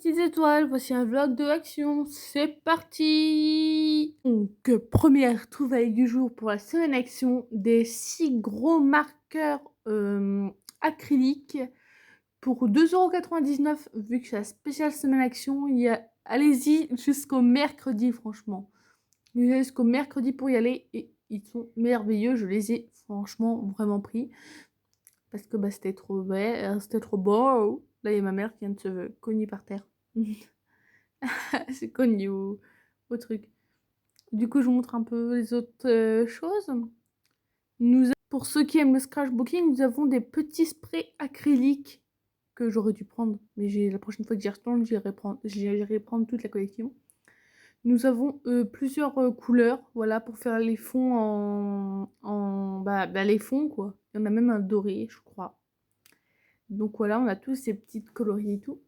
petites étoiles, voici un vlog de action, c'est parti! Donc, première trouvaille du jour pour la semaine action, des 6 gros marqueurs acryliques pour 2,99 €. Vu que c'est la spéciale semaine action, il y a... allez-y jusqu'au mercredi franchement. Jusqu'au mercredi pour y aller et ils sont merveilleux, je les ai franchement vraiment pris. Parce que bah, c'était trop bête, c'était trop beau. Là, il y a ma mère qui vient de se cogner par terre. C'est cogné au truc. Du coup, je vous montre un peu les autres choses. Pour ceux qui aiment le scratchbooking, nous avons des petits sprays acryliques que j'aurais dû prendre. Mais la prochaine fois que j'y retourne, j'irai prendre toute la collection. Nous avons plusieurs couleurs, voilà, pour faire les fonds les fonds, quoi. Il y en a même un doré, je crois. Donc voilà, on a tous ces petites coloris et tout.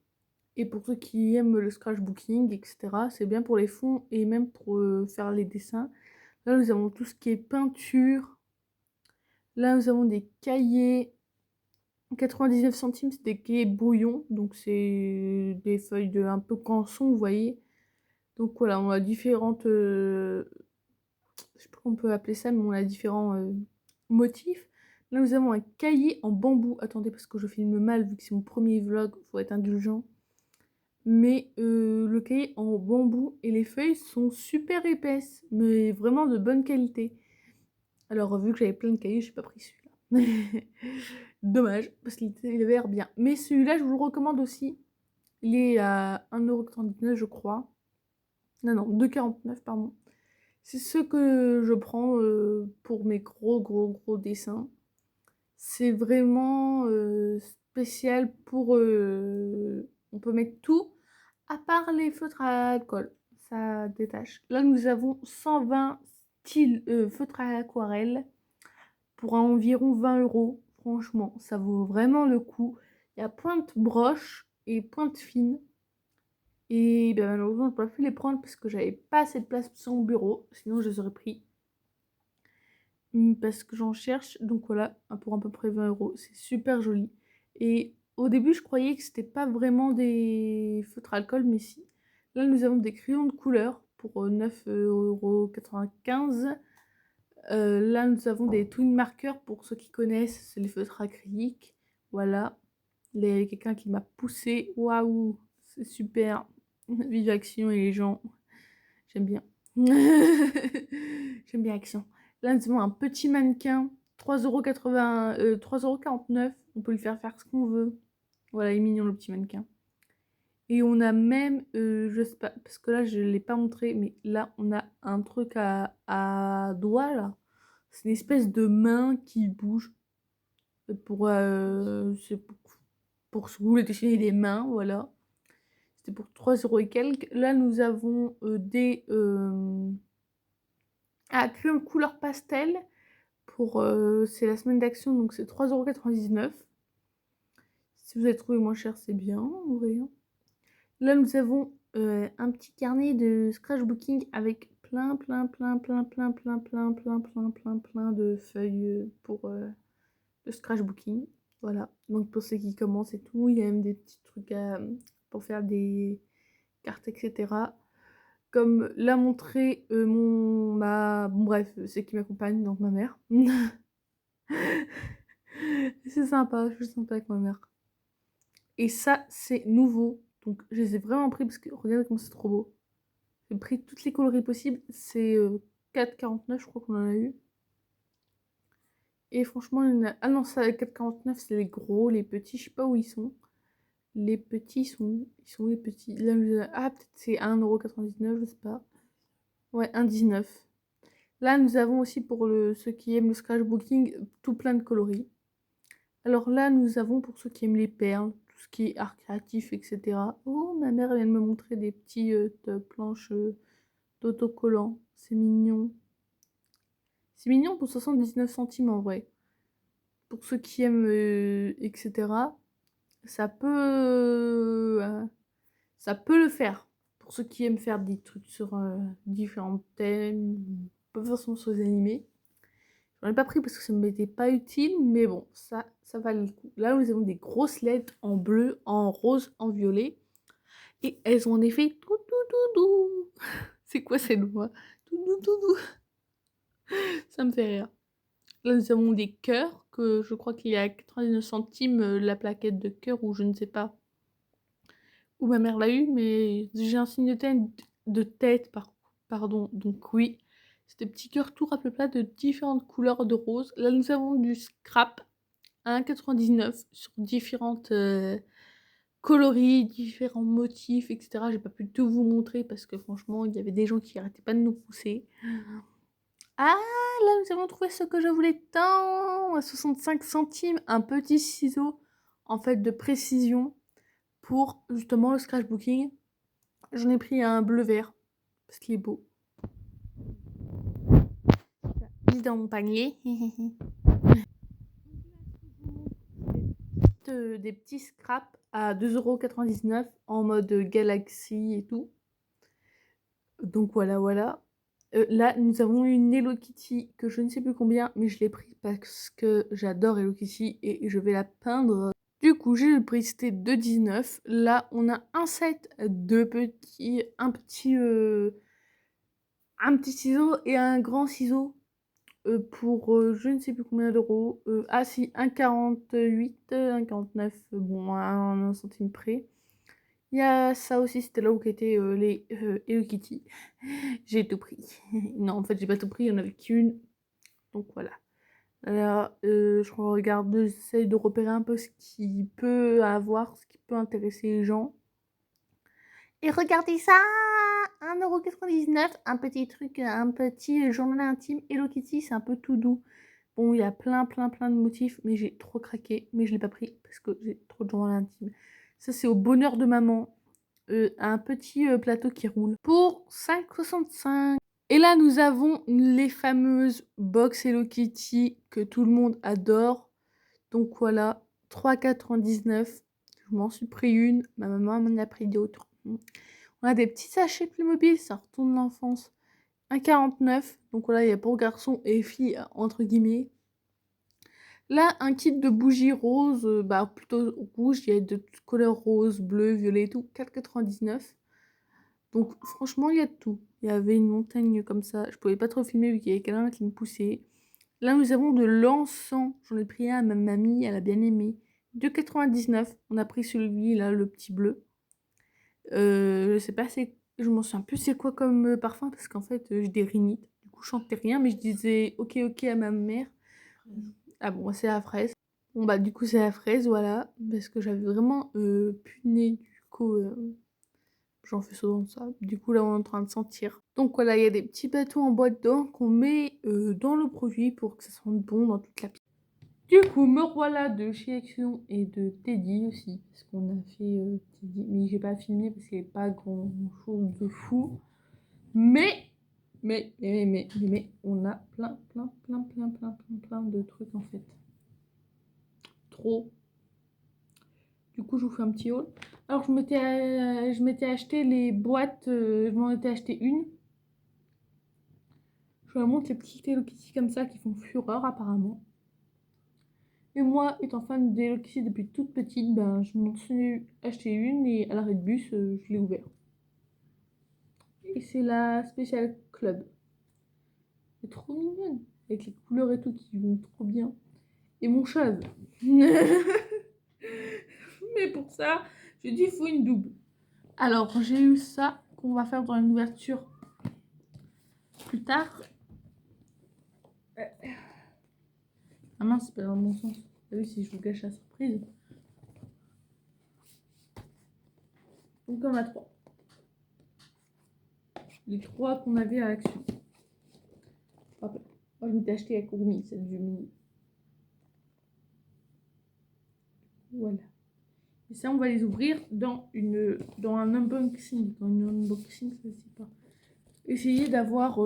Et pour ceux qui aiment le scratchbooking, etc., c'est bien pour les fonds et même pour faire les dessins. Là, nous avons tout ce qui est peinture. Là, nous avons des cahiers. 99 centimes, c'est des cahiers brouillons. Donc, c'est des feuilles de un peu canson, vous voyez. Donc voilà, on a différentes... je sais pas comment on peut appeler ça, mais on a différents motifs. Là, nous avons un cahier en bambou. Attendez, parce que je filme mal, vu que c'est mon premier vlog, faut être indulgent. Mais le cahier en bambou et les feuilles sont super épaisses, mais vraiment de bonne qualité. Alors, vu que j'avais plein de cahiers, j'ai pas pris celui-là. Dommage, parce qu'il avait l'air bien. Mais celui-là, je vous le recommande aussi. Il est à 1,99 €, je crois. Non, 2,49 €, pardon. C'est ce que je prends pour mes gros dessins. C'est vraiment spécial pour... on peut mettre tout, à part les feutres à alcool. Ça détache. Là, nous avons 120 styles feutres à aquarelle pour environ 20 €. Franchement, ça vaut vraiment le coup. Il y a pointe broche et pointe fine. Et ben, malheureusement, je n'ai pas pu les prendre parce que j'avais pas assez de place sur mon bureau. Sinon, je les aurais pris. Parce que j'en cherche. Donc voilà, pour à peu près 20 €. C'est super joli. Et au début, je croyais que c'était pas vraiment des feutres à alcool, mais si. Là, nous avons des crayons de couleur pour 9,95 €. Là, nous avons des twin markers pour ceux qui connaissent, c'est les feutres acryliques. Voilà. Il y a quelqu'un qui m'a poussé. Waouh, c'est super. Vive Action et les gens. J'aime bien. J'aime bien Action. Là, nous avons un petit mannequin. 3,49 €. On peut lui faire ce qu'on veut. Voilà, il est mignon le petit mannequin. Et on a même, je sais pas, parce que là je ne l'ai pas montré, mais là on a un truc à doigts là. C'est une espèce de main qui bouge. C'est pour se rouler, dessiner des mains, voilà. C'était pour 3 € et quelques. Là nous avons des crayons de couleur pastel. C'est la semaine d'action, donc c'est 3,99 €. Si vous avez trouvé moins cher, c'est bien, en vrai. Là, nous avons un petit carnet de scratchbooking avec plein de feuilles pour le scratchbooking. Voilà, donc pour ceux qui commencent et tout, il y a même des petits trucs pour faire des cartes, etc. Comme l'a montré bon, bref, c'est qui m'accompagne, donc ma mère. C'est sympa, je suis sympa avec ma mère. Et ça, c'est nouveau. Donc, je les ai vraiment pris parce que regardez comment c'est trop beau. J'ai pris toutes les coloris possibles. C'est 4,49 €, je crois qu'on en a eu. Et franchement, il y en a... Ah non, ça, 4,49 €, c'est les gros. Les petits, je sais pas où ils sont. Les petits ils sont où les petits? Là, ah, peut-être c'est 1,99 €, je sais pas. Ouais, 1,19 €. Là, nous avons aussi pour ceux qui aiment le scratchbooking, tout plein de coloris. Alors là, nous avons pour ceux qui aiment les perles, tout ce qui est art créatif, etc. Oh, ma mère vient de me montrer des petits planches d'autocollants. C'est mignon. C'est mignon pour 79 centimes en vrai. Pour ceux qui aiment, etc. Ça peut, ça peut le faire. Pour ceux qui aiment faire des trucs sur différents thèmes, pas forcément sur les animés. J'en ai pas pris parce que ça ne m'était pas utile, mais bon, ça valait le coup. Là, nous avons des grosses lettres en bleu, en rose, en violet. Et elles ont en effet tout, tout, tout, tout. C'est quoi cette voix? Tout, tout, tout, tout. Ça me fait rire. Là, nous avons des cœurs, que je crois qu'il y a 99 centimes la plaquette de cœur, ou je ne sais pas où ma mère l'a eu, mais j'ai un signe de tête pardon. Donc oui, c'est des petits cœurs tout à peu plat de différentes couleurs de rose. Là, nous avons du scrap à 1,99 sur différentes coloris, différents motifs, etc. J'ai pas pu tout vous montrer parce que franchement, il y avait des gens qui arrêtaient pas de nous pousser. Ah, là, nous avons trouvé ce que je voulais tant, à 65 centimes, un petit ciseau, en fait, de précision pour, justement, le scratchbooking. J'en ai pris un bleu-vert, parce qu'il est beau. Mis dans mon panier. Des petits scraps à 2,99 € en mode Galaxy et tout. Donc voilà, voilà. Là, nous avons une Hello Kitty que je ne sais plus combien, mais je l'ai pris parce que j'adore Hello Kitty et je vais la peindre. Du coup, j'ai le prix, c'était 2,19 €. Là, on a un set de petits, un petit ciseau et un grand ciseau pour je ne sais plus combien d'euros. Ah si, 1,48 €, 1,49 €, bon, à un centime près. Il y a ça aussi, c'était là où étaient les Hello Kitty. J'ai tout pris. Non, en fait, j'ai pas tout pris, il y en avait qu'une. Donc voilà. Là, je regarde, j'essaie de repérer un peu ce qui peut avoir, ce qui peut intéresser les gens. Et regardez ça! 1,99 €, un petit truc, un petit journal intime Hello Kitty, c'est un peu tout doux. Bon, il y a plein de motifs, mais j'ai trop craqué, mais je l'ai pas pris parce que j'ai trop de journal intime. Ça, c'est au bonheur de maman. Un petit plateau qui roule pour 5,65 €. Et là, nous avons les fameuses box Hello Kitty que tout le monde adore. Donc voilà, 3,99 €. Je m'en suis pris une, ma maman m'en a pris d'autres. On a des petits sachets Playmobil, ça retourne l'enfance. 1,49 €. Donc voilà, il y a pour garçons et filles, entre guillemets. Là, un kit de bougies roses, plutôt rouge, il y a de couleurs rose, bleu, violet et tout, 4,99 €. Donc franchement, il y a de tout. Il y avait une montagne comme ça, je pouvais pas trop filmer vu qu'il y avait quelqu'un qui me poussait. Là, nous avons de l'encens, j'en ai pris un à ma mamie, elle a bien aimé. 2,99 €, on a pris celui-là, le petit bleu. Je sais pas, je m'en souviens plus c'est quoi comme parfum parce qu'en fait, j'ai des rhinites. Du coup, je sentais rien, mais je disais ok, ok à ma mère. Ah bon, c'est la fraise. Bon, bah, du coup, c'est la fraise, voilà. Parce que j'avais vraiment plus de nez. Du coup, j'en fais souvent ça. Du coup, là, on est en train de sentir. Donc, voilà, il y a des petits bateaux en boîte d'or qu'on met dans le produit pour que ça sente bon dans toute la pièce. Du coup, me voilà de chez Action et de Teddy aussi. Parce qu'on a fait Teddy. Mais j'ai pas filmé parce qu'il n'y avait pas grand chose de fou. Mais, on a plein de trucs en fait. Trop. Du coup, je vous fais un petit haul. Alors, je m'étais acheté les boîtes. Je m'en étais acheté une. Je vous montre les petits Hello Kitty comme ça qui font fureur apparemment. Et moi, étant fan des Hello Kitty depuis toute petite, ben, je m'en suis acheté une et à l'arrêt de bus, je l'ai ouvert. Et c'est la Special Club. Elle est trop mignonne. Avec les couleurs et tout qui vont trop bien. Et mon chat. Mais pour ça, j'ai dit il faut une double. Alors, j'ai eu ça qu'on va faire dans une ouverture plus tard. Ah mince, c'est pas dans le bon sens. Ah oui, si je vous gâche la surprise. Donc, on a 3. Les 3 qu'on avait à Action. Moi, je m'étais acheté à Courmi, celle du mini. Voilà. Et ça, on va les ouvrir dans un unboxing. Dans une unboxing, ça c'est pas. Essayer d'avoir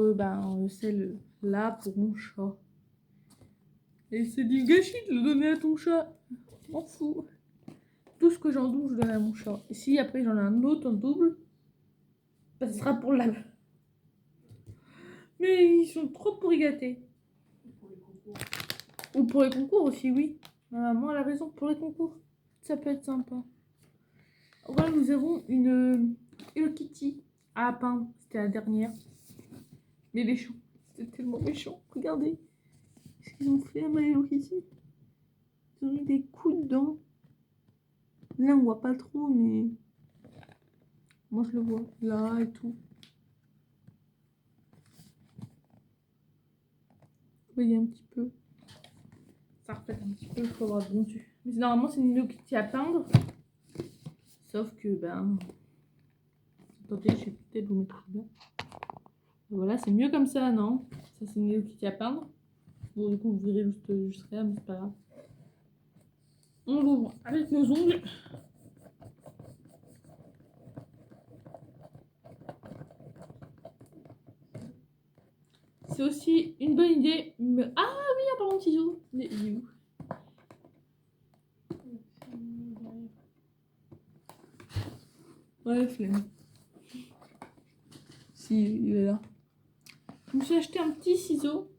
celle-là pour mon chat. Et c'est du gâchis de le donner à ton chat. Je m'en fous. Tout ce que j'en double, je donne à mon chat. Et si après j'en ai un autre en double, bah, ce sera pour la. Mais ils sont trop pourri gâtés. Ou pour les concours aussi, oui. Ma maman elle a raison, pour les concours. Ça peut être sympa. Voilà, nous avons une Hello Kitty à peindre. C'était la dernière. Mais méchant. C'était tellement méchant. Regardez. Qu'est-ce qu'ils ont fait à ma Hello Kitty? Ils ont mis des coups dedans. Là, on voit pas trop, mais moi, je le vois. Là et tout. Vous voyez un petit peu. Ça reflète un petit peu. Il faut avoir bon dessus. Mais normalement, c'est une Hello Kitty à peindre. Sauf que, ben... Attendez, je vais peut-être vous mettre là. Voilà, c'est mieux comme ça, non? Ça, c'est une Hello Kitty à peindre. Bon, du coup, vous verrez juste rien, mais c'est pas grave. On l'ouvre avec nos ongles. C'est aussi une bonne idée. Mais... Ah oui, en parlant de ciseaux. Il est où? Ouais, flemme. Si, il est là. Je me suis acheté un petit ciseau.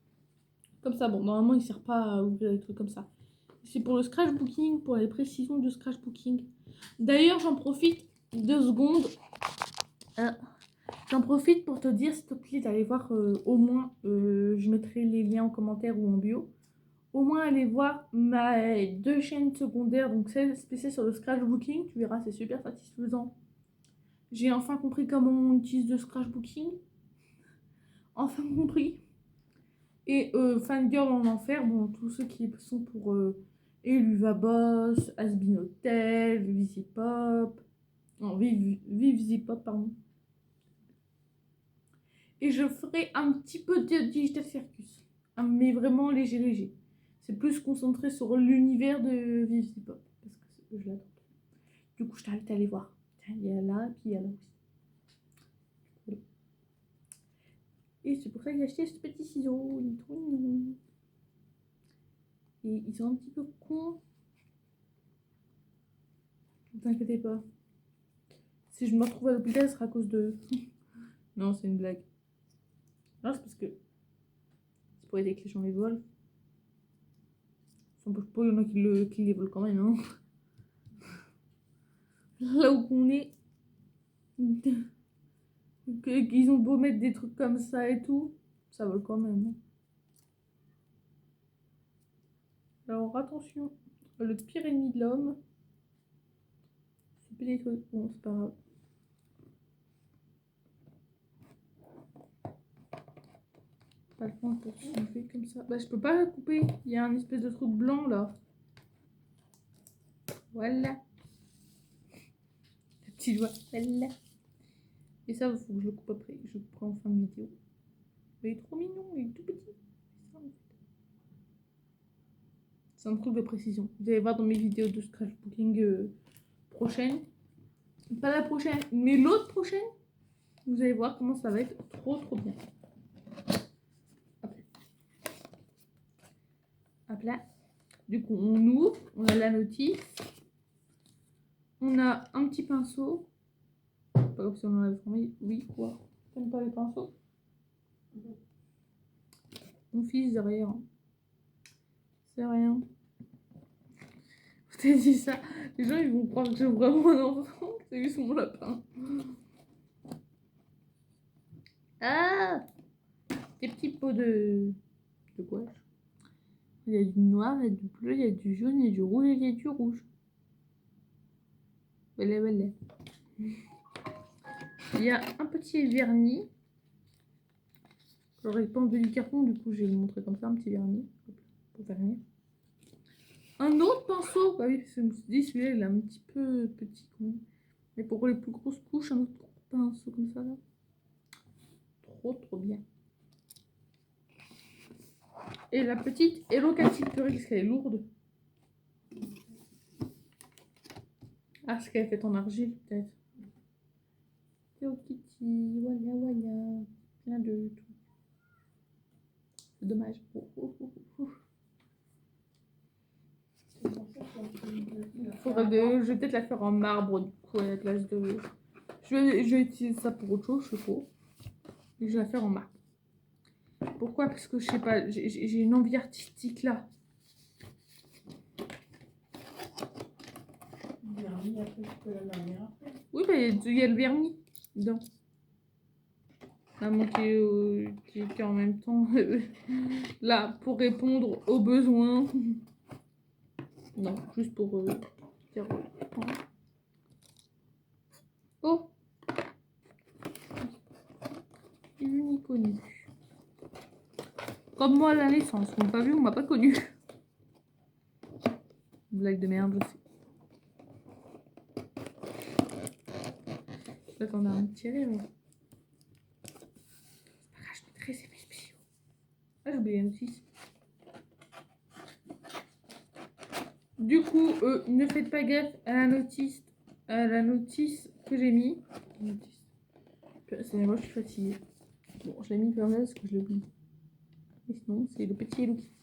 Comme ça, bon, normalement, il sert pas à ouvrir des trucs comme ça. C'est pour le scratchbooking, pour les précisions de scratchbooking. D'ailleurs, j'en profite 2 secondes. J'en profite pour te dire, s'il te plaît, d'aller voir au moins, je mettrai les liens en commentaire ou en bio. Au moins, allez voir mes 2 chaînes secondaires, donc celle spéciale sur le scratchbooking. Tu verras, c'est super satisfaisant. J'ai enfin compris comment on utilise le scratchbooking. Enfin compris. Et Fangirl en enfer, bon, tous ceux qui sont pour Eluvaboss, Asbin Hotel, Visipop. Non, Vivzipop, pardon. Et je ferai un petit peu de Digital Circus. Mais vraiment léger, léger. C'est plus concentré sur l'univers de Vivzipop. Parce que je l'adore. Du coup, je t'invite à aller voir. Il y a là, puis il y a là aussi. Voilà. Et c'est pour ça que j'ai acheté ce petit ciseau. Il est trop mignon. Et ils sont un petit peu cons. Ne t'inquiétez pas. Si je me retrouve à l'hôpital, ce sera à cause de... Non, c'est une blague. Non, c'est parce que... C'est pour aider que les gens les volent. Enfin, il y en a qui les volent quand même, hein. Là où on est... Qu'ils ont beau mettre des trucs comme ça et tout, ça vole quand même. Hein. Alors attention, le pire ennemi de l'homme, c'est des trucs. Bon, c'est pas grave. Pas le temps pour couper comme ça. Bah, je peux pas la couper. Il y a un espèce de truc blanc là. Voilà. Le petit doigt. Voilà. Et ça, il faut que je le coupe après. Je le couperai en fin de vidéo. Mais il est trop mignon, il est tout petit. C'est un truc de précision. Vous allez voir dans mes vidéos de scratchbooking prochaine. Pas la prochaine, mais l'autre prochaine. Vous allez voir comment ça va être trop bien. Hop là. Du coup, on ouvre, on a la notice. On a un petit pinceau. Pas comme si on en avait formé. Oui, quoi. T'aimes pas les pinceaux? Mon fils derrière. C'est rien. Je t'ai dit ça. Les gens, ils vont croire que j'ai vraiment un enfant. C'est juste mon lapin. Ah! Des petits pots de gouache. Il y a du noir, il y a du bleu, il y a du jaune, il y a du rouge et il y a du rouge. Voilà, voilà. Il y a un petit vernis. J'aurais pas enlevé du carton, du coup je vais vous montrer comme ça, un petit vernis. Pour vernir. Un autre pinceau. Bah oui, je me suis dit, celui-là il est un petit peu petit quand même. Mais pour les plus grosses couches, un autre pinceau comme ça là. Trop bien. Et la petite Hello Kitty, parce qu'elle est lourde. Ah, ce qu'elle est faite en argile peut-être. Hello Kitty, voilà. Plein de trucs. C'est dommage. Je vais peut-être la faire en marbre du coup à la place de... Je vais utiliser ça pour autre chose, je sais pas. Et je vais la faire en marbre. Pourquoi? Parce que je sais pas, j'ai une envie artistique là. Oui, mais il y a le vernis dedans. Maman qui est en même temps là pour répondre aux besoins. Non, juste pour dire. Oh, ni connu. Comme moi à la naissance, on m'a pas vu, on m'a pas connu. Blague de merde, je sais. Attends, on a un petit rire. C'est pas grave, je mettrai ces spéciaux. Ah, j'ai oublié la notice. Du coup, ne faites pas gaffe à la notice que j'ai mis. C'est moi, je suis fatiguée. Bon, je l'ai mis par là parce que je l'ai oublié. Mais sinon, c'est le petit Hello Kitty.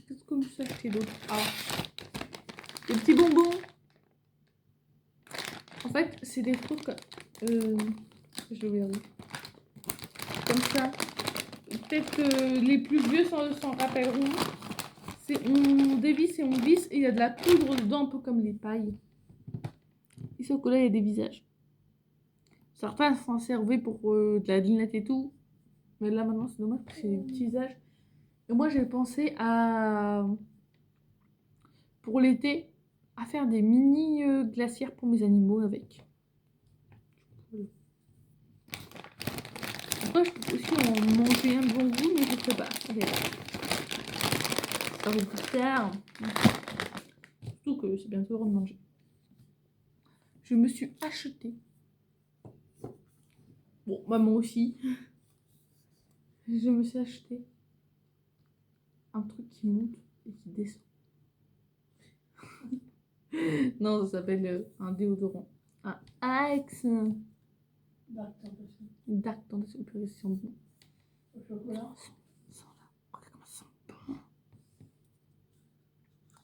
Qu'est-ce que vous achetez d'autre? Ah, des petits bonbons. En fait, c'est des trucs. Je vais regarder. Comme ça. Peut-être les plus vieux s'en rappelleront. On dévisse et on visse et il y a de la poudre dedans, un peu comme les pailles. Et sauf que là, il y a des visages. Certains s'en servaient pour de la dinette et tout. Mais là, maintenant, c'est dommage parce que c'est des petits visages. Et moi, j'ai pensé à, pour l'été, à faire des mini glacières pour mes animaux avec. Après, je peux aussi en manger un bon goût, mais je ne sais pas. Ça va plus tard. Surtout que c'est bientôt l'heure de manger. Je me suis acheté. Bon, maman aussi. Je me suis acheté un truc qui monte et qui descend. Non, ça s'appelle un déodorant. Un Axe. Dark Tentation. Purée, ça sent bon. Au chocolat. Regarde comment ça sent bon.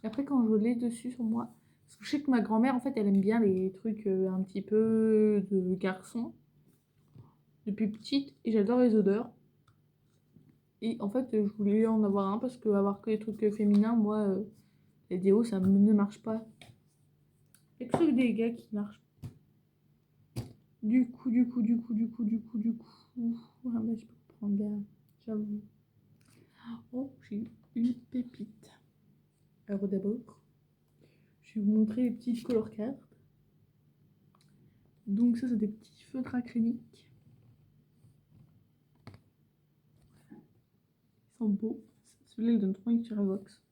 Et après, quand je l'ai dessus sur moi, parce que je sais que ma grand-mère, en fait, elle aime bien les trucs un petit peu de garçon. Depuis petite, et j'adore les odeurs. Et en fait, je voulais en avoir un parce que avoir que des trucs féminins, moi, les déos, ça ne marche pas. Il y a que des gars qui marchent. Du coup. Ah, bah, je peux prendre bien, j'avoue. Oh, j'ai eu une pépite. Alors d'abord, je vais vous montrer les petites color cards. Donc ça, c'est des petits feutres acryliques. Ils sont beaux. Celui-là, il donne 3 lectures à Vox.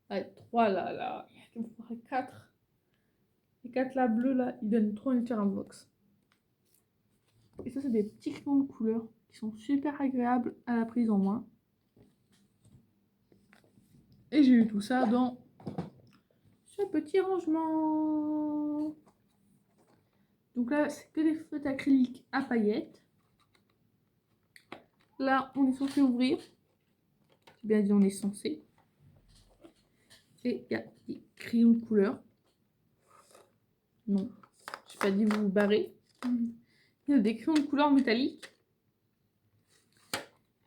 Ah, 3 là. Il y en a 4. Les 4 là, bleus là, ils donnent 3 lectures à Vox. Et ça, c'est des petits crayons de couleur qui sont super agréables à la prise en main. Et j'ai eu tout ça dans ce petit rangement. Donc là, c'est que des feutres acryliques à paillettes. Là, on est censé ouvrir. C'est bien dit, on est censé. Et il y a des crayons de couleur. Non, j'ai pas dit vous vous barrer. Il y a des crayons de couleur métalliques.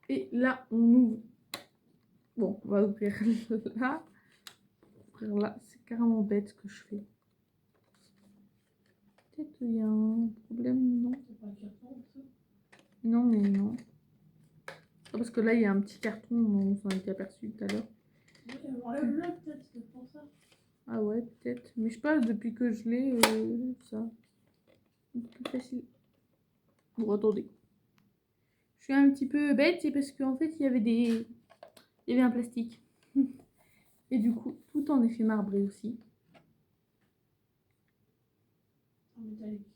Et là, on ouvre. Bon, on va ouvrir là. Ouvrir là, c'est carrément bête ce que je fais. Peut-être qu'il y a un problème, non? Non, mais non. Ah, parce que là, il y a un petit carton, on s'en était aperçu tout à l'heure. Enlève-le peut-être, c'est pour ça. Ah ouais, peut-être. Mais je sais pas, depuis que je l'ai, ça. C'est plus facile. Bon, attendez. Je suis un petit peu bête, c'est parce qu'en fait, il y avait un plastique. Et du coup, tout en effet marbré aussi. Métallique.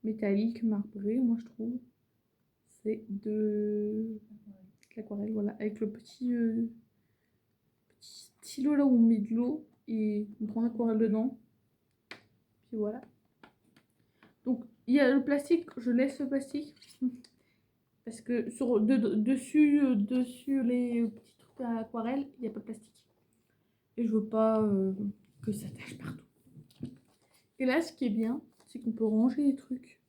Métallique, marbré, moi je trouve. C'est de l'aquarelle, voilà. Avec le petit stylo là où on met de l'eau et on prend l'aquarelle dedans. Puis voilà. Donc, il y a le plastique, je laisse le plastique. Parce que dessus les petits trucs à aquarelle, il n'y a pas de plastique. Et je veux pas que ça tâche partout. Et là, ce qui est bien, c'est qu'on peut ranger les trucs.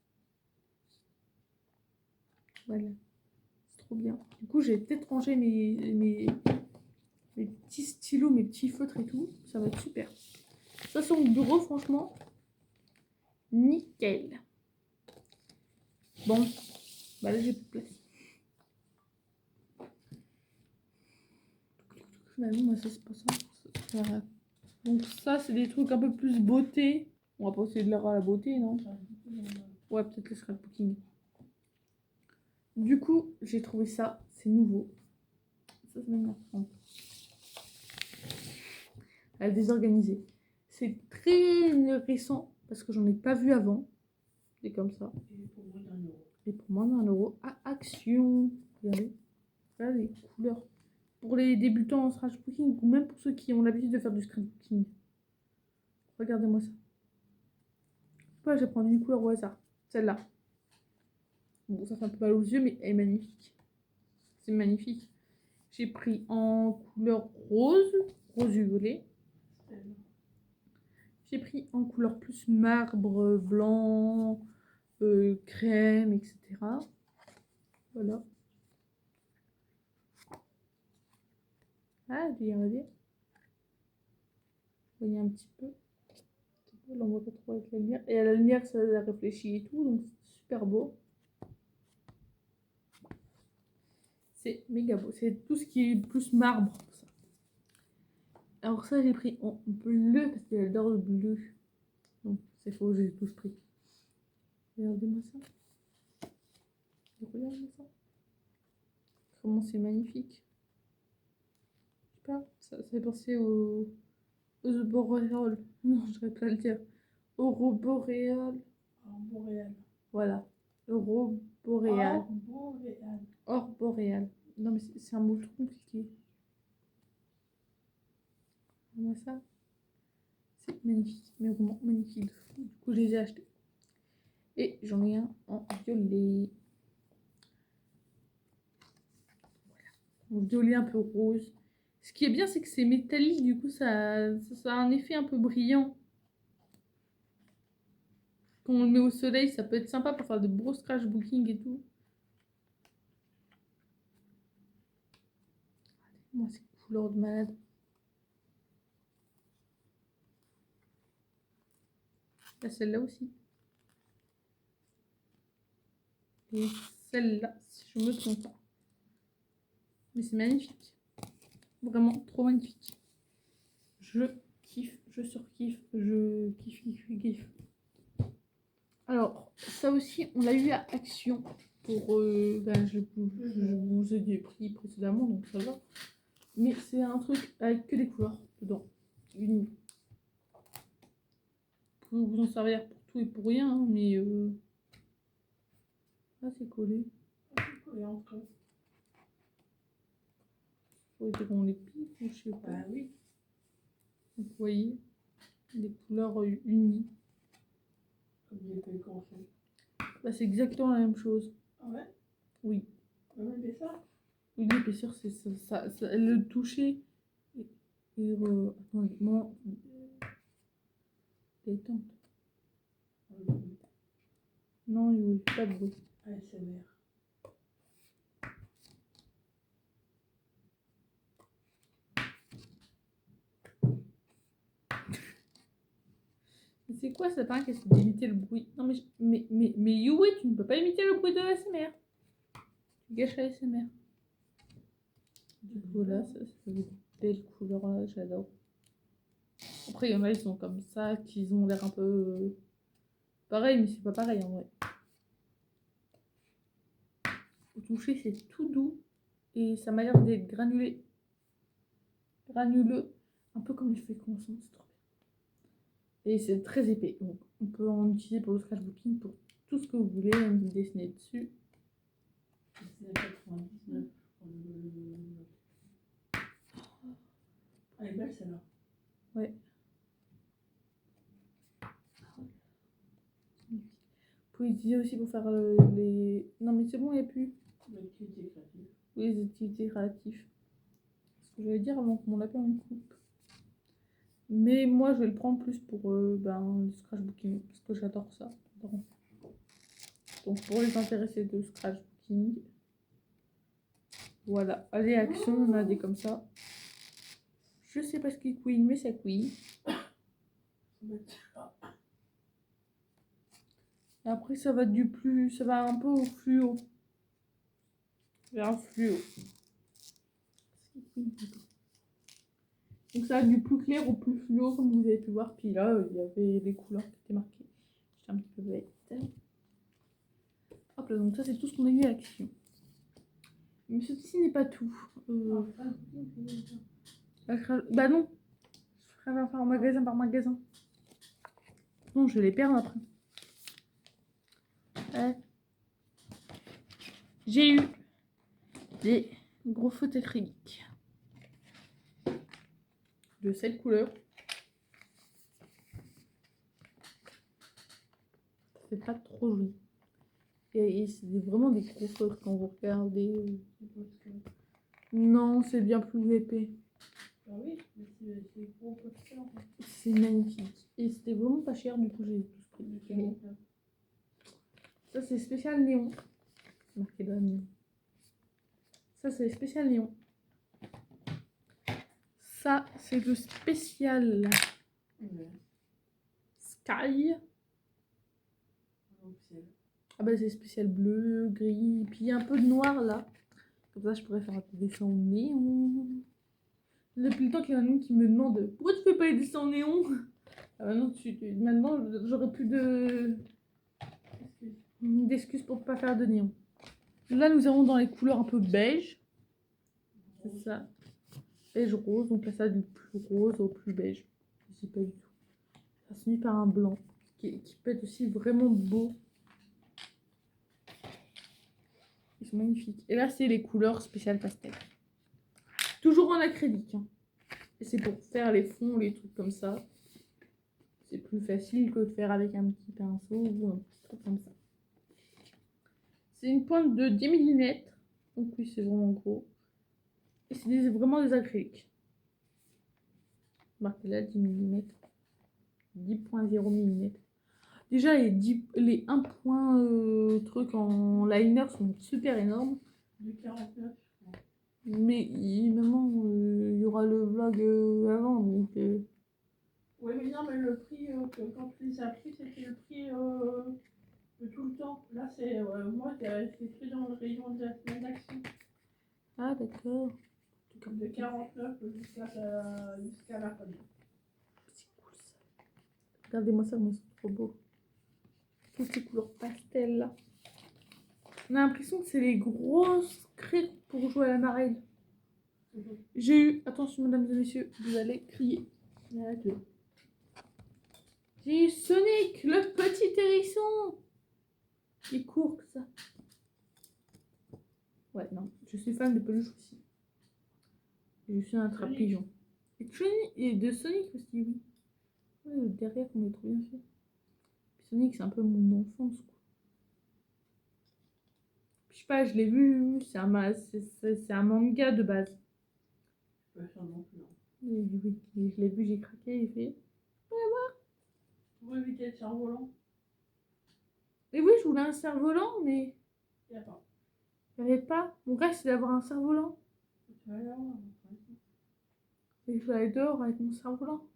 Voilà. C'est trop bien. Du coup, j'ai peut-être rangé mes mes petits stylos, mes petits feutres et tout. Ça va être super. Ça, c'est mon bureau, franchement. Nickel. Bon, bah là, j'ai plus de place. Bah non, moi, ça, c'est pas ça. Donc ça, c'est des trucs un peu plus beauté. On va pas essayer de leur à la beauté, non? Ouais, peut-être le scrapbooking. Du coup, j'ai trouvé ça. C'est nouveau. Ça m'énerve. Elle est désorganisée. C'est très récent parce que j'en ai pas vu avant. C'est comme ça. Et pour moins d'un euro. À Action. Regardez. Voilà les couleurs. Pour les débutants en scratchbooking ou même pour ceux qui ont l'habitude de faire du scratchbooking. Regardez-moi ça. Je sais pas, je vais prendre une couleur au hasard. Celle-là. Bon, ça fait un peu mal aux yeux, mais elle est magnifique. C'est magnifique. J'ai pris en couleur rose, rose violet. J'ai pris en couleur plus marbre, blanc, crème, etc. Voilà. Ah, regardez. Vous voyez un petit peu. On voit pas trop avec la lumière. Et à la lumière, ça réfléchit et tout, donc c'est super beau. C'est méga beau. C'est tout ce qui est plus marbre. Ça. Alors ça, j'ai pris en bleu parce que j'adore le bleu. Donc c'est faux, j'ai tous pris. Regardez-moi ça. Regardez-moi ça. Comment c'est magnifique. Je sais pas, ça fait penser aux boréales. Non, je devrais pas le dire. Aurore Boréal. Voilà. Aurore-boréal. Boréal. Or boréal. Non, mais c'est un mot trop compliqué. Moi, ça, c'est magnifique. Mais vraiment magnifique de fou. Du coup, je les ai achetés. Et j'en ai un en violet. Voilà. En violet un peu rose. Ce qui est bien, c'est que c'est métallique. Du coup, ça a un effet un peu brillant. Quand on le met au soleil, ça peut être sympa pour faire de gros scratchbooking et tout. Moi, c'est couleur de malade. Là, celle-là aussi. Et celle-là, si je me trompe pas. Mais c'est magnifique. Vraiment trop magnifique. Je kiffe, je surkiffe, je kiffe. Alors, ça aussi, on l'a eu à Action. Pour, je vous ai dit les prix précédemment, donc ça va. Mais c'est un truc avec que des couleurs dedans. Vous pouvez vous en servir pour tout et pour rien, hein, mais là c'est collé. Et entre eux. Faut dire qu'on les pique ou je sais pas. Bah oui. Donc, vous voyez, des couleurs unies. Comme l'épaisseur. Bah, c'est exactement la même chose. Ah ouais? Oui. La même épaisseur? Oui, l'épaisseur, c'est le toucher. Attendez, moi. Détente. Non, il n'y a pas de bruit. ASMR. C'est quoi ça paraît qu'elle d'imiter le bruit? Non mais Yui, tu ne peux pas imiter le bruit de l'ASMR. Tu gâches l'ASMR. Du coup là, ça fait des belles couleurs là, j'adore. Après il y en a, ils sont comme ça, qui ont l'air un peu pareil, mais c'est pas pareil en vrai. Au toucher, c'est tout doux et ça m'a l'air d'être granulé. Granuleux, un peu comme les feuilles conscientes, c'est trop bien. Et c'est très épais, donc on peut en utiliser pour le scratchbooking, pour tout ce que vous voulez, même dessiner dessus. C'est 99. Elle est belle celle-là. Ouais. Vous pouvez utiliser aussi pour faire les... Non mais c'est bon, il n'y a plus. L'activité créative. Oui, les activités créatives. Ce que j'allais dire avant que mon lapin me coupe. Mais moi, je vais le prendre plus pour le scratchbooking, parce que j'adore ça. Donc pour les intéressés de scratchbooking, voilà. Allez, Action, on a des comme ça. Je sais pas ce qui couine, mais ça couine. Après, ça va ça va un peu au fluo. Vers un fluo. Donc ça va du plus clair au plus fluo, comme vous avez pu voir. Puis là, il y avait les couleurs qui étaient marquées. J'étais un petit peu bête. Hop là, donc ça, c'est tout ce qu'on a eu à l'action. Mais ceci n'est pas tout. Bah non. Je ferai faire magasin par magasin. Non, je vais les perdre après. J'ai eu des gros feutres acryliques de cette couleur. C'est pas trop joli. Et c'est vraiment des gros feutres quand vous regardez. Non, c'est bien plus épais. Ah oui, mais c'est gros poster. C'est magnifique. Et c'était vraiment pas cher, du coup j'ai tous pris. Ça c'est spécial néon. Marqué là, néon. Ça c'est spécial néon. Ça c'est le spécial Sky. Ah bah c'est spécial bleu, gris, puis il y a un peu de noir là. Comme ça je pourrais faire un dessin en néon. Depuis le temps qu'il y en a une qui me demande pourquoi tu fais pas les dessins en néon. Ah bah non, maintenant j'aurais plus d'excuses pour ne pas faire de néon. Là nous avons dans les couleurs un peu beige. C'est ça. Beige rose, donc là ça va du plus rose au plus beige. Je sais pas du tout. Ça se finit par un blanc qui peut être aussi vraiment beau. Ils sont magnifiques. Et là c'est les couleurs spéciales pastel. Toujours en acrylique. Hein. Et c'est pour faire les fonds, les trucs comme ça. C'est plus facile que de faire avec un petit pinceau ou un petit truc comme ça. C'est une pointe de 10 mm. Donc oui, c'est vraiment gros. Et c'est vraiment des acryliques. Marquez là 10 mm. 10.0 mm. Déjà les 1 point trucs en liner sont super énormes. Du 49. Mais maman, il y aura le vlog avant. Donc, Oui, mais non, mais le prix, quand tu les as pris, c'était le prix de tout le temps. Là, c'est moi, c'est pris dans le rayon de la semaine d'action. Ah, d'accord. De 49 jusqu'à la fin. C'est cool ça. Regardez-moi ça, mais c'est trop beau. Toutes ces couleurs pastel là. On a l'impression que c'est les grosses crêpes pour jouer à la marelle. J'ai eu, attention mesdames et messieurs, vous allez crier. J'ai eu Sonic, le petit hérisson. Il court que ça. Ouais, non, je suis fan de peluche aussi. Je suis un trapigeon. Et de Sonic aussi, oui. Ouais, derrière, on est trop bien fait. Puis Sonic, c'est un peu mon enfance, quoi. Je sais pas, je l'ai vu, c'est un manga de base. Je peux faire non plus. Oui, je l'ai vu, j'ai craqué, il fait. Pour éviter le cerf-volant. Et oui, je voulais un cerf-volant, mais Il n'y a pas. il n'y avait pas. Mon rêve, c'est d'avoir un cerf-volant. Tu vas aller voir. Et je vais aller dehors avec mon cerf-volant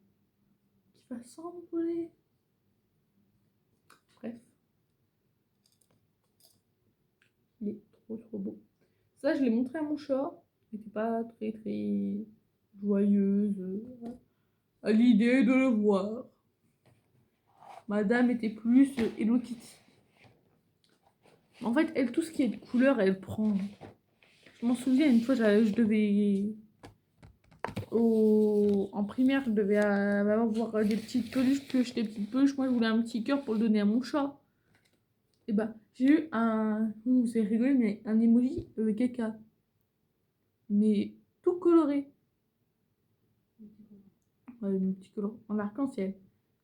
qui va s'envoler. Bref. Il est trop beau. Ça, je l'ai montré à mon chat. Il n'était pas très joyeuse à l'idée de le voir. Madame était plus Hello Kitty. En fait, elle, tout ce qui est de couleur, elle prend. Je m'en souviens, une fois, je devais... En primaire, je devais avoir des petites peluches, piocher des petites peluches. Moi, je voulais un petit cœur pour le donner à mon chat. Et bah, j'ai eu vous avez rigolé, mais un emoji caca. Mais tout coloré. Ouais, un petit color en arc-en-ciel.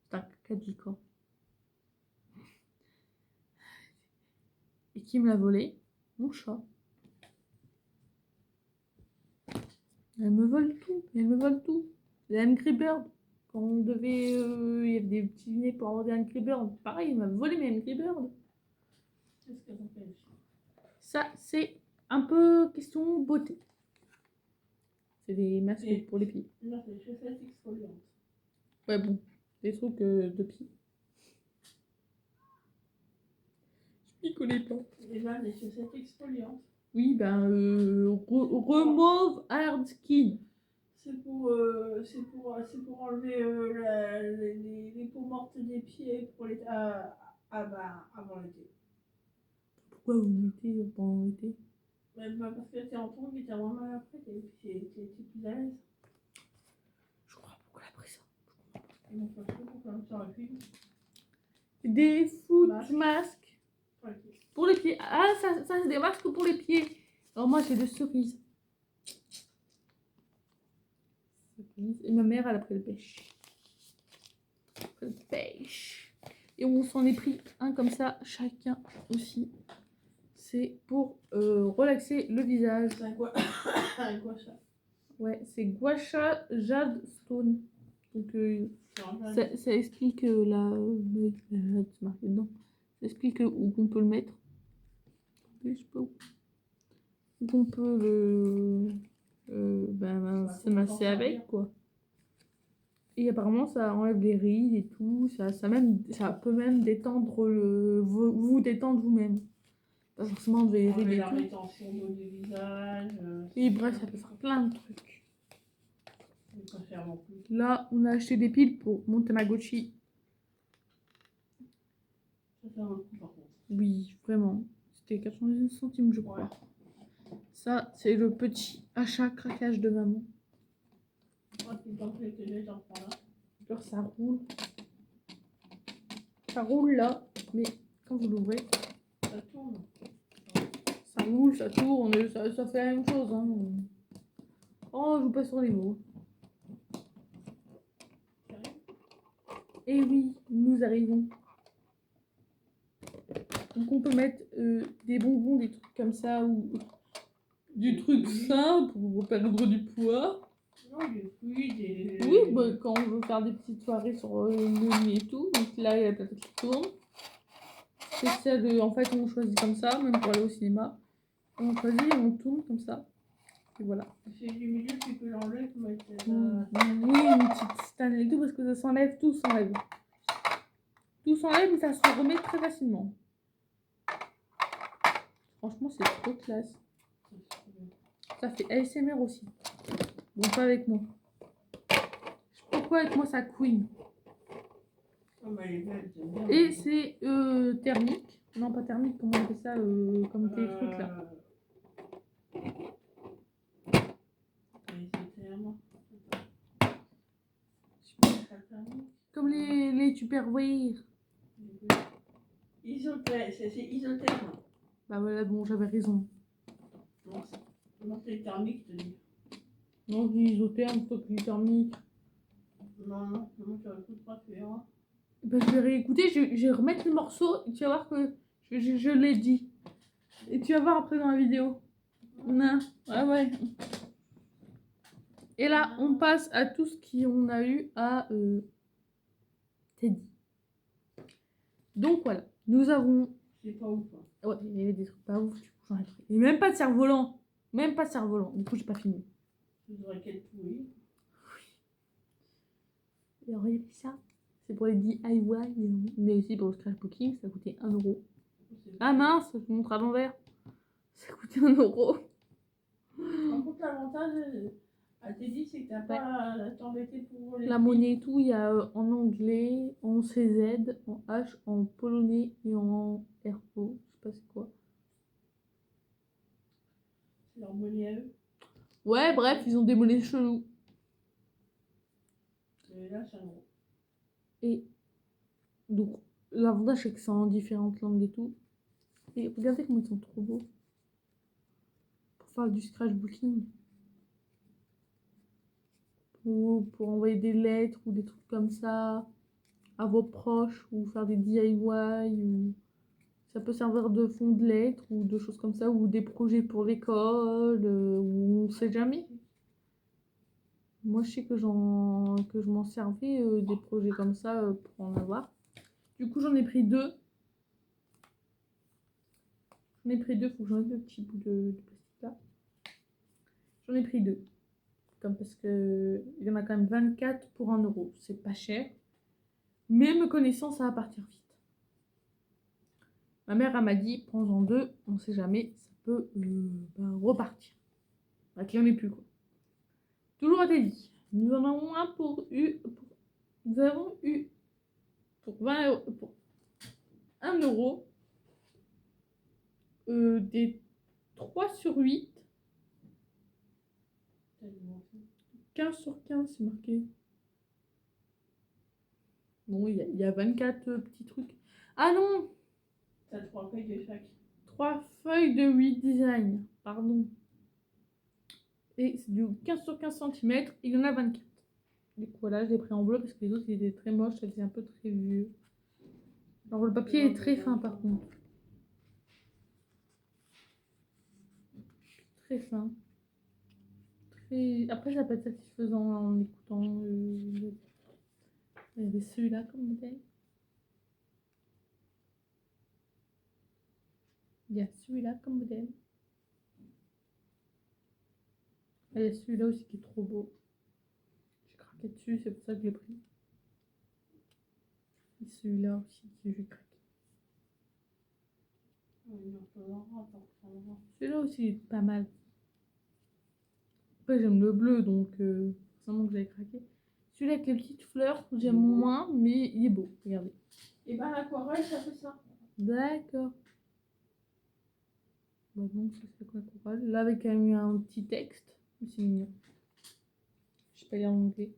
C'est un caca quoi. Et qui me l'a volé? Mon chat. Elle me vole tout. Elle me vole tout. Les Angry Bird. Quand on devait. Il y avait des petits dîners pour avoir des Angry Bird. Pareil, il m'a volé mes Angry Bird. Qu'est-ce que ça fait? Ça, c'est un peu question beauté. C'est des masques Et- pour les pieds. Non, c'est des chaussettes exfoliantes. Ouais, bon. Des trucs de pied. Je m'y connais pas. Et là, des chaussettes exfoliantes. Oui, ben, remove hard skin. C'est pour enlever les peaux mortes des pieds pour les, avant l'été. Pourquoi vous mettez pendant l'été? Parce que t'es en tongs et t'as moins mal après, t'es plus à l'aise. Je crois pas pourquoi elle a pris ça. Ils vont faire tout pour comme ça aurait pu. Des foot Masque. masques Ouais. pour les pieds. Ah, ça c'est des masques pour les pieds. Alors moi j'ai de cerises. Et ma mère elle a pris le pêche. Le pêche. Et on s'en est pris un comme ça, chacun aussi. C'est pour relaxer le visage. C'est quoi ça? Ouais, c'est Gua Sha Jade Stone. Donc ça explique c'est marqué dedans. Ça explique où on peut le mettre. Je sais pas où. Où on peut se masser avec quoi. Et apparemment ça enlève les rides et tout. Ça peut même détendre vous détendre vous-même. Pas forcément de les rides et la tout. rétention d'eau du visage. Et bref, ça peut faire plein de trucs. Je vais pas faire non plus. Là, on a acheté des piles pour mon Tamagotchi. Ça fait un coup par contre. Oui, vraiment. C'était 99 centimes, je crois. Ouais. Ça, c'est le petit achat craquage de maman. Moi, c'est tant que j'ai, j'en prends là. Alors, ça roule. Ça roule là, mais quand vous l'ouvrez, Ça tourne. ça roule, ça tourne, ça fait la même chose. Hein. Oh, je vous passe sur les mots. Et oui, nous arrivons. Donc on peut mettre des bonbons, des trucs comme ça, ou du truc simple pour perdre du poids. Non, des fruits, des... Oui, bah, quand on veut faire des petites soirées sur le nez et tout, donc là il y a la plateau qui tourne. C'est celle, en fait on choisit comme ça, même pour aller au cinéma. On choisit et on tourne comme ça. Et voilà. C'est du milieu, tu peux l'enlever pour mettre... Oui, une petite Stanley et tout, parce que ça s'enlève, tout s'enlève. Tout s'enlève, mais ça se remet très facilement. Franchement, c'est trop classe. Ça fait ASMR aussi. Bon, pas avec moi. Pourquoi avec moi ça couine? Oh, mais elle est belle, j'aime bien. Et c'est thermique. Non, pas thermique, comment on appelle ça comme tes trucs là. Comme les Tupperware. Isotherme, c'est isotherme. Bah voilà, bon, j'avais raison. Non, c'est thermique, je te dis. Non, je dis isotherme plutôt que thermique. Non, tu réécouteras, tu verras. Bah, je vais réécouter, je vais remettre le morceau et tu vas voir que je l'ai dit. Et tu vas voir après dans la vidéo. Non, ouais. Et là, on passe à tout ce qu'on a eu à Teddy. Donc voilà, nous avons... C'est pas ouf. Hein. Ouais, il y avait des trucs pas ouf, du coup j'en ai pris. Et même pas de cerf-volant. Même pas de cerf-volant. Du coup, j'ai pas fini. Je voudrais qu'elle pourrie. Et alors, il y avait ça. C'est pour les DIY, mais aussi pour le scratchbooking, ça coûtait 1 euro. Ah mince, je vous montre à l'envers. Ça coûtait 1 euro. Par contre, l'avantage à Teddy, c'est que t'as pas à t'embêter pour les... La monnaie et tout, il y a en anglais, en CZ, en H, en polonais et en RO. Je sais pas c'est quoi. C'est leur monnaie à eux. Ouais, bref, ils ont des monnaies chelous. Et là, c'est 1 euro. Et donc, l'avantage, c'est que c'est en différentes langues et tout. Et regardez comment ils sont trop beaux. Pour faire du scratchbooking. Pour envoyer des lettres ou des trucs comme ça à vos proches ou faire des DIY. Ou... Ça peut servir de fond de lettres ou de choses comme ça ou des projets pour l'école ou on sait jamais. Moi, je sais que je m'en servais des projets comme ça pour en avoir. Du coup, j'en ai pris 2. J'en ai pris 2, faut que j'enlève le petit bout de plastique là. J'en ai pris 2. comme parce que il y en a quand même 24 pour 1 €. C'est pas cher. Mais me connaissant, ça va partir vite. Ma mère, elle m'a dit, prends-en 2, on sait jamais, ça peut repartir. Qu'il n'y en ait plus, quoi. Toujours été dit. Nous en avons un nous avons eu pour 20 €, pour 1 €, des 3 sur 8. 15 sur 15, c'est marqué. Bon, il y a 24 petits trucs. Ah non! T'as 3 feuilles de chaque. 3 feuilles de 8 designs, pardon. Et c'est du 15 sur 15 cm, il y en a 24. Du coup, voilà, je l'ai pris en bleu parce que les autres, ils étaient très moches, elles étaient un peu très vieux. Alors, le papier est très fin, par contre. Très fin. Après, ça peut être satisfaisant en écoutant. Il y avait celui-là comme modèle. Il y a celui-là comme modèle. Et il y a celui-là aussi qui est trop beau. J'ai craqué dessus, c'est pour ça que je l'ai pris. Et celui-là aussi, j'ai craqué. Celui-là aussi est pas mal. Après, j'aime le bleu, donc forcément que j'avais craqué. Celui-là avec les petites fleurs, j'aime moins, mais il est beau. Regardez. Et ben l'aquarelle, ça fait ça. D'accord. Bon, donc ça c'est quoi l'aquarelle? Là, avec un petit texte. C'est mignon. Je sais pas lire en anglais.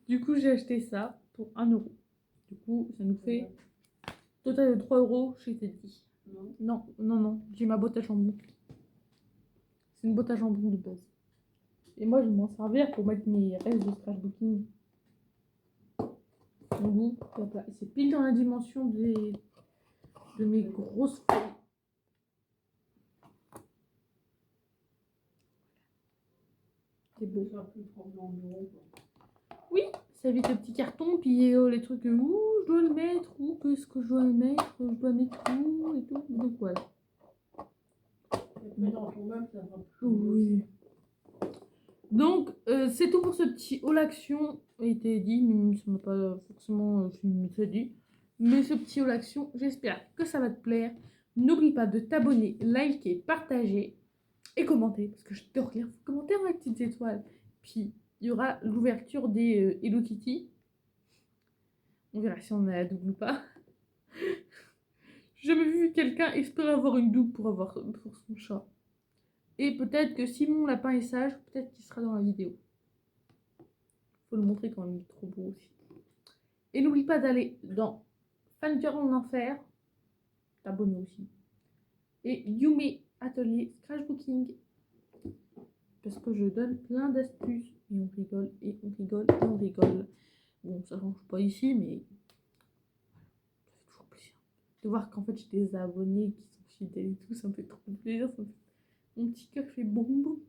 Du coup, j'ai acheté ça pour 1 €. Du coup, ça nous fait total de 3 € chez Teddy. Non, j'ai ma boîte à jambon. C'est une boîte à jambon de base. Et moi, je vais m'en servir pour mettre mes restes de scratchbooking. C'est pile dans la dimension de mes grosses feuilles. C'est beau. Oui, ça évite le petit carton, puis les trucs où je dois le mettre, où qu'est-ce que je dois le mettre, je dois mettre où et tout. Donc voilà. Oui. Donc c'est tout pour ce petit haul action. Il a été dit, mais ça m'a pas forcément dit. Mais ce petit haul action, j'espère que ça va te plaire. N'oublie pas de t'abonner, liker, partager et commenter, parce que je te lire vos commentaires avec petites étoiles. Puis il y aura l'ouverture des Hello Kitty. On verra si on a la double ou pas. J'ai jamais vu quelqu'un espérer avoir une double pour son chat. Et peut-être que si mon lapin est sage, peut-être qu'il sera dans la vidéo. Faut le montrer quand même, il est trop beau aussi. Et n'oublie pas d'aller dans Fan Girl en Enfer, t'abonner aussi. Et Yume Atelier Scratchbooking. Parce que je donne plein d'astuces. Et on rigole, et on rigole, et on rigole. Bon, ça change pas ici, mais ça fait toujours plaisir. De voir qu'en fait j'ai des abonnés qui sont fidèles et tout, ça me fait trop plaisir. Ça me fait... Mon petit cœur fait boum.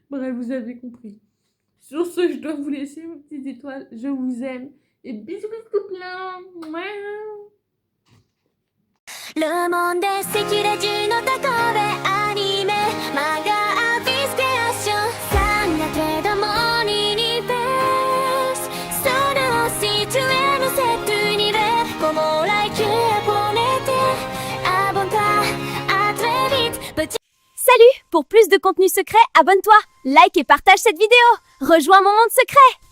Bref, vous avez compris. Sur ce, je dois vous laisser, mes petites étoiles. Je vous aime. Et bisous, bisous plein. Ouais. ルモンで赤レジのタコでアニメ漫画アビスクリアッションサンガテドモーニニフェスソナシトゥエノセトゥニレコモライキューポネテアボンタアトレビット Salut! Pour plus de contenu secret, abonne-toi, like et partage cette vidéo. Rejoins mon monde secret!